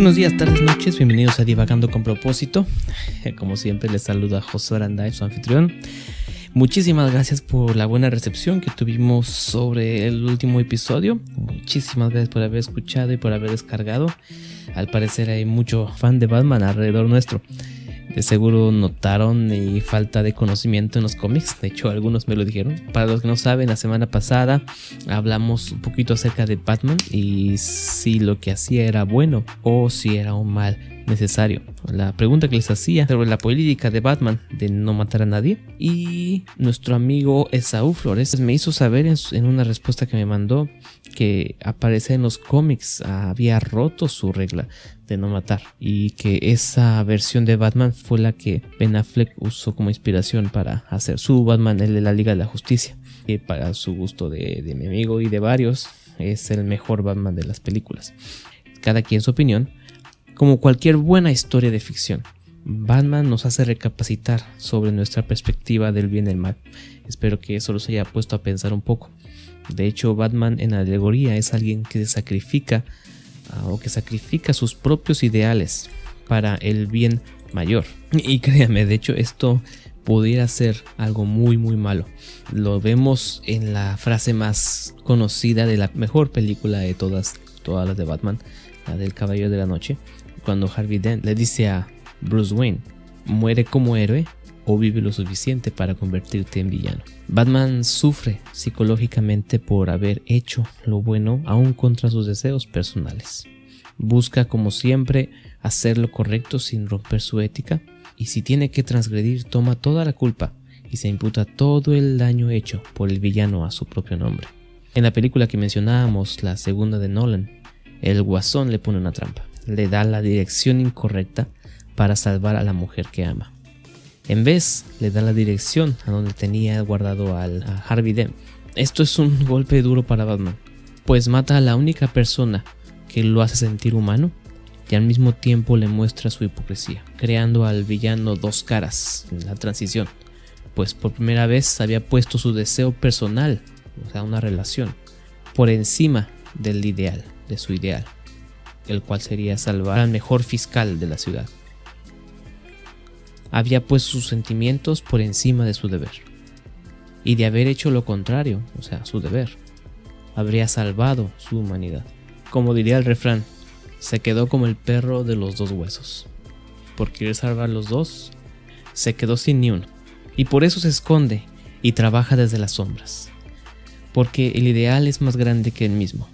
Buenos días, tardes, noches, bienvenidos a Divagando con Propósito. Como siempre les saluda José Aranda, su anfitrión. Muchísimas gracias por la buena recepción que tuvimos sobre el último episodio. Muchísimas gracias por haber escuchado y por haber descargado. Al parecer hay mucho fan de Batman alrededor nuestro. De seguro notaron mi falta de conocimiento en los cómics. De hecho, algunos me lo dijeron. Para los que no saben, la semana pasada hablamos un poquito acerca de Batman y si lo que hacía era bueno o si era un mal necesario. La pregunta que les hacía sobre la política de Batman de no matar a nadie. Y nuestro amigo Esaú Flores me hizo saber en una respuesta que me mandó que aparece en los cómics había roto su regla de no matar y que esa versión de Batman fue la que Ben Affleck usó como inspiración para hacer su Batman, el de la Liga de la Justicia, que para su gusto de mi amigo y de varios es el mejor Batman de las películas. Cada quien su opinión. Como cualquier buena historia de ficción, Batman nos hace recapacitar sobre nuestra perspectiva del bien y el mal. Espero que eso los haya puesto a pensar un poco. De hecho, Batman en la alegoría es alguien que se sacrifica o que sacrifica sus propios ideales para el bien mayor. Y créanme, de hecho esto pudiera ser algo muy muy malo. Lo vemos en la frase más conocida de la mejor película de todas las de Batman, la del Caballero de la Noche, cuando Harvey Dent le dice a Bruce Wayne: muere como héroe o vive lo suficiente para convertirte en villano. Batman sufre psicológicamente por haber hecho lo bueno aún contra sus deseos personales. Busca como siempre hacer lo correcto sin romper su ética y si tiene que transgredir toma toda la culpa y se imputa todo el daño hecho por el villano a su propio nombre. En la película que mencionábamos, la segunda de Nolan, el Guasón le pone una trampa. Le da la dirección incorrecta para salvar a la mujer que ama. En vez, le da la dirección a donde tenía guardado a Harvey Dent. Esto es un golpe duro para Batman, pues mata a la única persona que lo hace sentir humano y al mismo tiempo le muestra su hipocresía, creando al villano dos caras en la transición, pues por primera vez había puesto su deseo personal, o sea, una relación, por encima del ideal, de su ideal, el cual sería salvar al mejor fiscal de la ciudad. Había puesto sus sentimientos por encima de su deber. Y de haber hecho lo contrario, o sea, su deber, habría salvado su humanidad. Como diría el refrán, se quedó como el perro de los dos huesos. Por querer salvar los dos, se quedó sin ni uno. Y por eso se esconde y trabaja desde las sombras. Porque el ideal es más grande que él mismo.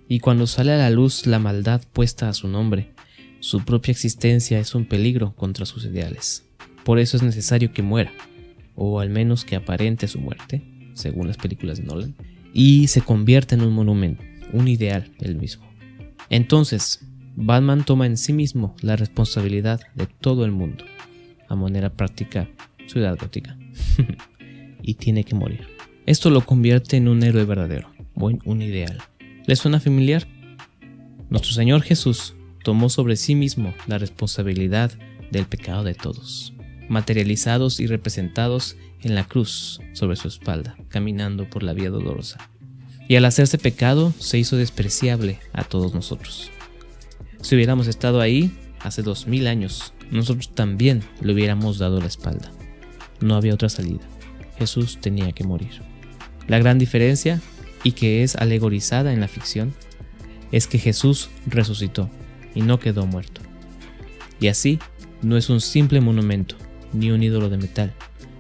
Y cuando sale a la luz la maldad puesta a su nombre, su propia existencia es un peligro contra sus ideales. Por eso es necesario que muera, o al menos que aparente su muerte, según las películas de Nolan, y se convierta en un monumento, un ideal él mismo. Entonces, Batman toma en sí mismo la responsabilidad de todo el mundo, a manera práctica, Ciudad Gótica, y tiene que morir. Esto lo convierte en un héroe verdadero, o en un ideal. ¿Les suena familiar? Nuestro Señor Jesús tomó sobre sí mismo la responsabilidad del pecado de todos, materializados y representados en la cruz sobre su espalda, caminando por la vía dolorosa. Y al hacerse pecado, se hizo despreciable a todos nosotros. Si hubiéramos estado ahí hace 2000 años, nosotros también le hubiéramos dado la espalda. No había otra salida. Jesús tenía que morir. La gran diferencia, y que es alegorizada en la ficción, es que Jesús resucitó y no quedó muerto. Y así, no es un simple monumento, ni un ídolo de metal,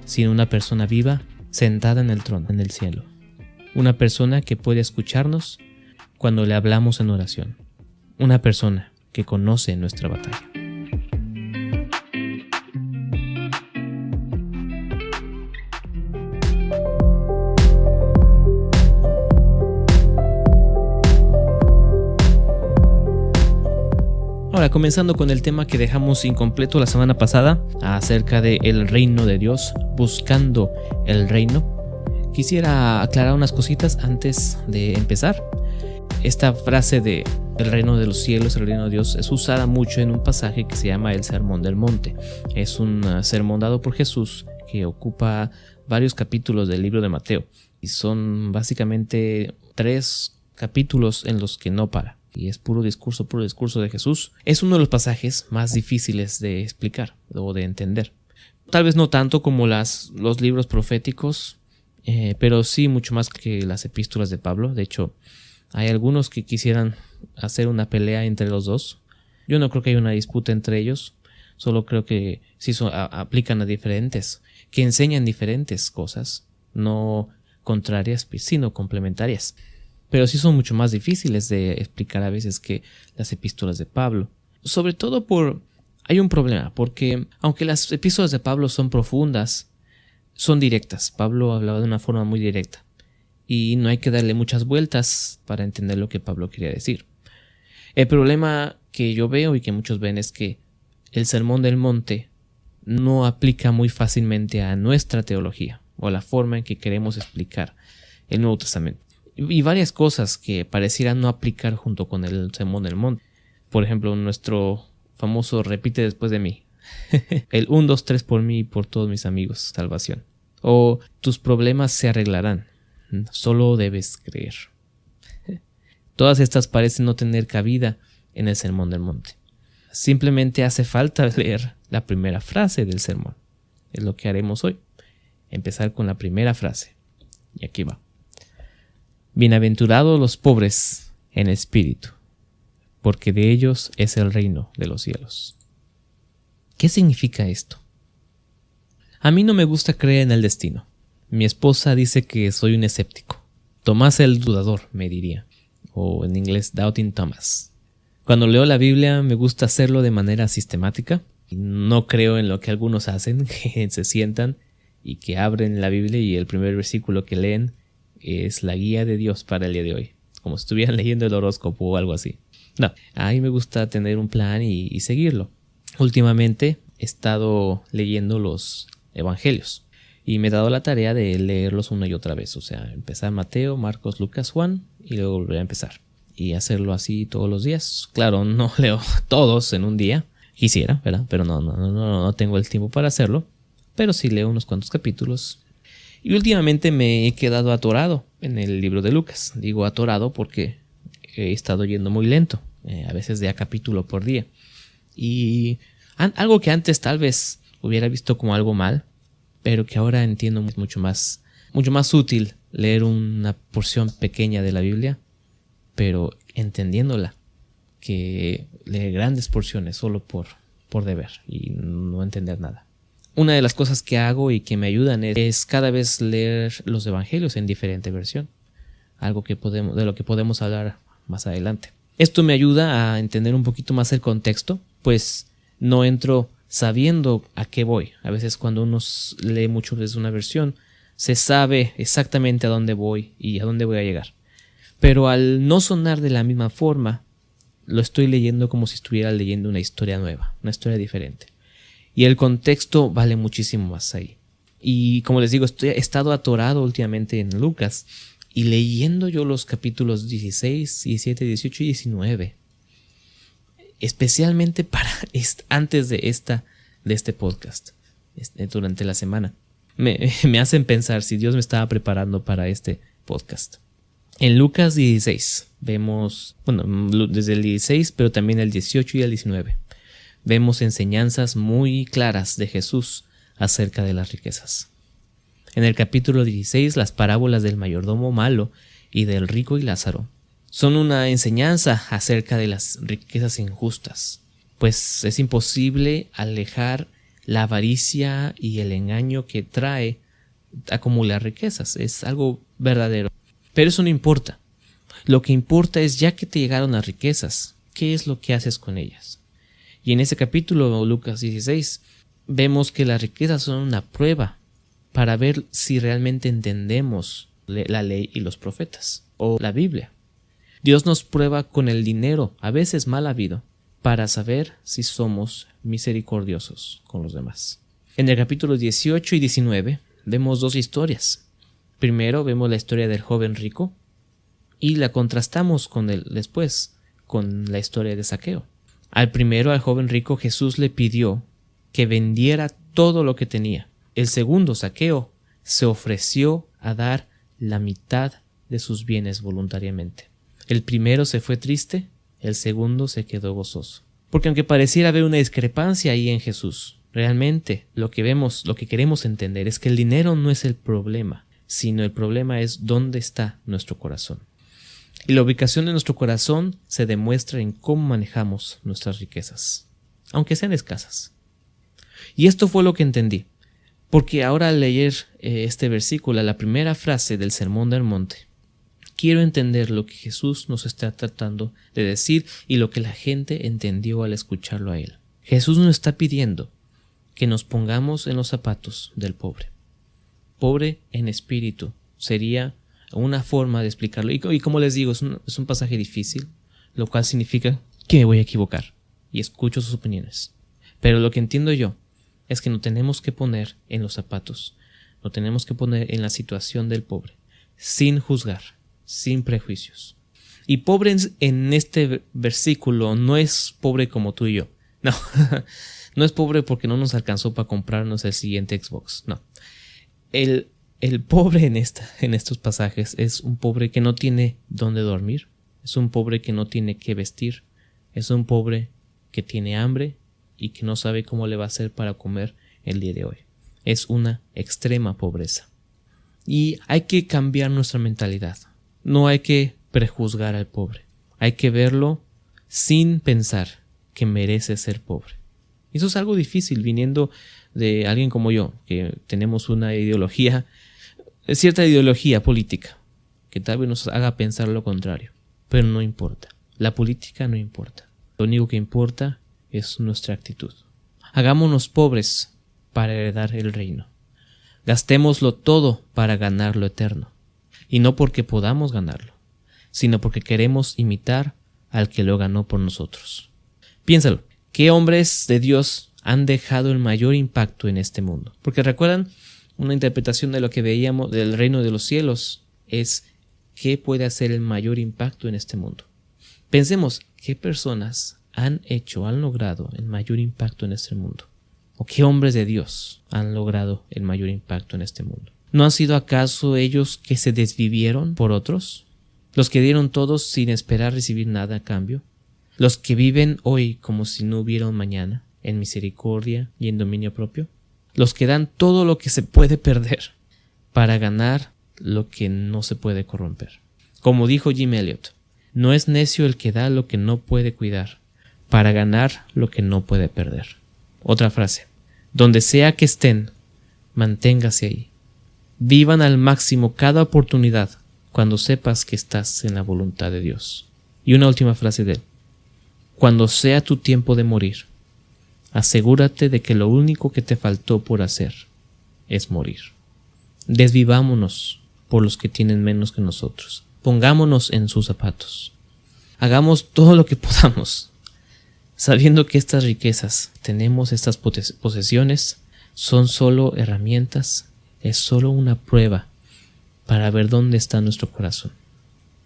sino una persona viva sentada en el trono, en el cielo. Una persona que puede escucharnos cuando le hablamos en oración. Una persona que conoce nuestra batalla. Ahora, comenzando con el tema que dejamos incompleto la semana pasada, acerca de el reino de Dios, buscando el reino, quisiera aclarar unas cositas antes de empezar. Esta frase de el reino de los cielos, el reino de Dios, es usada mucho en un pasaje que se llama el Sermón del Monte. Es un sermón dado por Jesús que ocupa varios capítulos del libro de Mateo y son básicamente 3 capítulos en los que no para. y es puro discurso de Jesús. Es uno de los pasajes más difíciles de explicar o de entender. Tal vez no tanto como los libros proféticos, pero sí mucho más que las epístolas de Pablo. De hecho, hay algunos que quisieran hacer una pelea entre los dos. Yo no creo que haya una disputa entre ellos, solo creo que sí aplican a diferentes, que enseñan diferentes cosas, no contrarias, sino complementarias. Pero sí son mucho más difíciles de explicar a veces que las epístolas de Pablo. Sobre todo hay un problema, porque aunque las epístolas de Pablo son profundas, son directas. Pablo hablaba de una forma muy directa y no hay que darle muchas vueltas para entender lo que Pablo quería decir. El problema que yo veo y que muchos ven es que el Sermón del Monte no aplica muy fácilmente a nuestra teología o a la forma en que queremos explicar el Nuevo Testamento. Y varias cosas que parecieran no aplicar junto con el Sermón del Monte. Por ejemplo, nuestro famoso repite después de mí. El 1, 2, 3 por mí y por todos mis amigos, salvación. O tus problemas se arreglarán, solo debes creer. Todas estas parecen no tener cabida en el Sermón del Monte. Simplemente hace falta leer la primera frase del sermón. Es lo que haremos hoy. Empezar con la primera frase. Y aquí va. Bienaventurados los pobres en espíritu, porque de ellos es el reino de los cielos. ¿Qué significa esto? A mí no me gusta creer en el destino. Mi esposa dice que soy un escéptico. Tomás el dudador, me diría. O en inglés, Doubting Thomas. Cuando leo la Biblia me gusta hacerlo de manera sistemática. No creo en lo que algunos hacen, que se sientan y que abren la Biblia y el primer versículo que leen es la guía de Dios para el día de hoy. Como si estuvieran leyendo el horóscopo o algo así. No, a mí me gusta tener un plan y seguirlo. Últimamente he estado leyendo los evangelios y me he dado la tarea de leerlos una y otra vez. O sea, empezar Mateo, Marcos, Lucas, Juan y luego volver a empezar. Y hacerlo así todos los días. Claro, no leo todos en un día. Quisiera, ¿verdad? Pero no tengo el tiempo para hacerlo. Pero sí leo unos cuantos capítulos. Y últimamente me he quedado atorado en el libro de Lucas. Digo atorado porque he estado yendo muy lento. A veces de a capítulo por día. Y algo que antes tal vez hubiera visto como algo mal, pero que ahora entiendo mucho más útil leer una porción pequeña de la Biblia, pero entendiéndola, que leer grandes porciones solo por deber y no entender nada. Una de las cosas que hago y que me ayudan es cada vez leer los evangelios en diferente versión, algo de lo que podemos hablar más adelante. Esto me ayuda a entender un poquito más el contexto, pues no entro sabiendo a qué voy. A veces cuando uno lee mucho desde una versión, se sabe exactamente a dónde voy y a dónde voy a llegar. Pero al no sonar de la misma forma, lo estoy leyendo como si estuviera leyendo una historia nueva, una historia diferente. Y el contexto vale muchísimo más ahí. Y como les digo, he estado atorado últimamente en Lucas y leyendo yo los capítulos 16, 17, 18 y 19. Especialmente antes de este podcast, durante la semana. Me hacen pensar si Dios me estaba preparando para este podcast. En Lucas 16 vemos, desde el 16, pero también el 18 y el 19, vemos enseñanzas muy claras de Jesús acerca de las riquezas. En el capítulo 16, las parábolas del mayordomo malo y del rico y Lázaro son una enseñanza acerca de las riquezas injustas, pues es imposible alejar la avaricia y el engaño que trae acumular riquezas. Es algo verdadero. Pero eso no importa. Lo que importa es, ya que te llegaron las riquezas, ¿qué es lo que haces con ellas? Y en ese capítulo, Lucas 16, vemos que las riquezas son una prueba para ver si realmente entendemos la ley y los profetas, o la Biblia. Dios nos prueba con el dinero, a veces mal habido, para saber si somos misericordiosos con los demás. En el capítulo 18 y 19 vemos dos historias. Primero vemos la historia del joven rico y la contrastamos con la historia de Zaqueo. Al joven rico, Jesús le pidió que vendiera todo lo que tenía. El segundo, Zaqueo, se ofreció a dar la mitad de sus bienes voluntariamente. El primero se fue triste el segundo se quedó gozoso. Porque aunque pareciera haber una discrepancia ahí en Jesús, realmente lo que vemos, lo que queremos entender es que el dinero no es el problema, sino el problema es dónde está nuestro corazón. Y la ubicación de nuestro corazón se demuestra en cómo manejamos nuestras riquezas, aunque sean escasas. Y esto fue lo que entendí, porque ahora al leer este versículo, la primera frase del Sermón del Monte, quiero entender lo que Jesús nos está tratando de decir y lo que la gente entendió al escucharlo a Él. Jesús nos está pidiendo que nos pongamos en los zapatos del pobre. Pobre en espíritu sería una forma de explicarlo. Y como les digo, es un pasaje difícil, lo cual significa que me voy a equivocar y escucho sus opiniones. Pero lo que entiendo yo es que nos tenemos que poner en los zapatos, nos tenemos que poner en la situación del pobre, sin juzgar, sin prejuicios. Y pobre en este versículo no es pobre como tú y yo. No, no es pobre porque no nos alcanzó para comprarnos el siguiente Xbox. No. El pobre en estos pasajes es un pobre que no tiene dónde dormir, es un pobre que no tiene qué vestir, es un pobre que tiene hambre y que no sabe cómo le va a hacer para comer el día de hoy. Es una extrema pobreza. Y hay que cambiar nuestra mentalidad. No hay que prejuzgar al pobre. Hay que verlo sin pensar que merece ser pobre. Eso es algo difícil viniendo de alguien como yo, que tenemos una ideología, cierta ideología política, que tal vez nos haga pensar lo contrario. Pero no importa. La política no importa. Lo único que importa es nuestra actitud. Hagámonos pobres para heredar el reino. Gastémoslo todo para ganar lo eterno. Y no porque podamos ganarlo, sino porque queremos imitar al que lo ganó por nosotros. Piénsalo, ¿qué hombres de Dios han dejado el mayor impacto en este mundo? Porque recuerdan, una interpretación de lo que veíamos del reino de los cielos es ¿qué puede hacer el mayor impacto en este mundo? Pensemos, ¿qué personas han logrado el mayor impacto en este mundo? ¿O qué hombres de Dios han logrado el mayor impacto en este mundo? ¿No han sido acaso ellos que se desvivieron por otros? ¿Los que dieron todos sin esperar recibir nada a cambio? ¿Los que viven hoy como si no hubiera un mañana, en misericordia y en dominio propio? ¿Los que dan todo lo que se puede perder para ganar lo que no se puede corromper? Como dijo Jim Elliot, no es necio el que da lo que no puede cuidar para ganar lo que no puede perder. Otra frase, donde sea que estén, manténgase ahí. Vivan al máximo cada oportunidad cuando sepas que estás en la voluntad de Dios. Y una última frase de él. Cuando sea tu tiempo de morir, asegúrate de que lo único que te faltó por hacer es morir. Desvivámonos por los que tienen menos que nosotros. Pongámonos en sus zapatos. Hagamos todo lo que podamos, sabiendo que estas riquezas, tenemos estas posesiones, son solo herramientas. Es solo una prueba para ver dónde está nuestro corazón.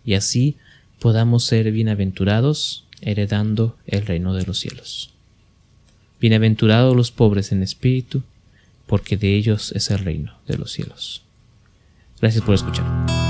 Y así podamos ser bienaventurados heredando el reino de los cielos. Bienaventurados los pobres en espíritu, porque de ellos es el reino de los cielos. Gracias por escuchar.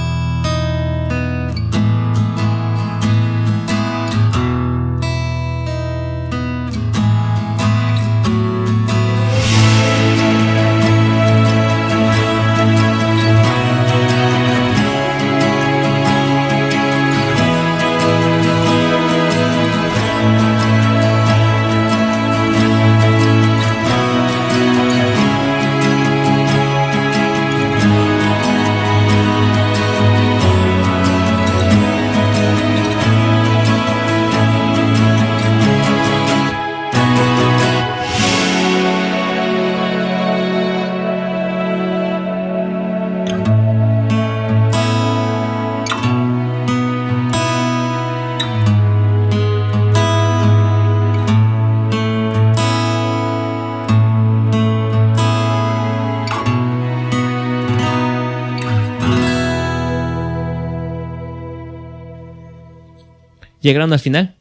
Llegaron al final.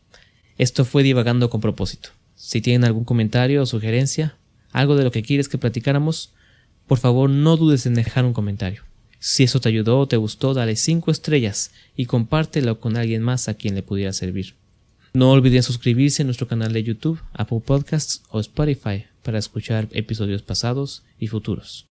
Esto fue Divagando con Propósito. Si tienen algún comentario o sugerencia, algo de lo que quieres que platicáramos, por favor no dudes en dejar un comentario. Si eso te ayudó o te gustó, dale 5 estrellas y compártelo con alguien más a quien le pudiera servir. No olviden suscribirse a nuestro canal de YouTube, Apple Podcasts o Spotify para escuchar episodios pasados y futuros.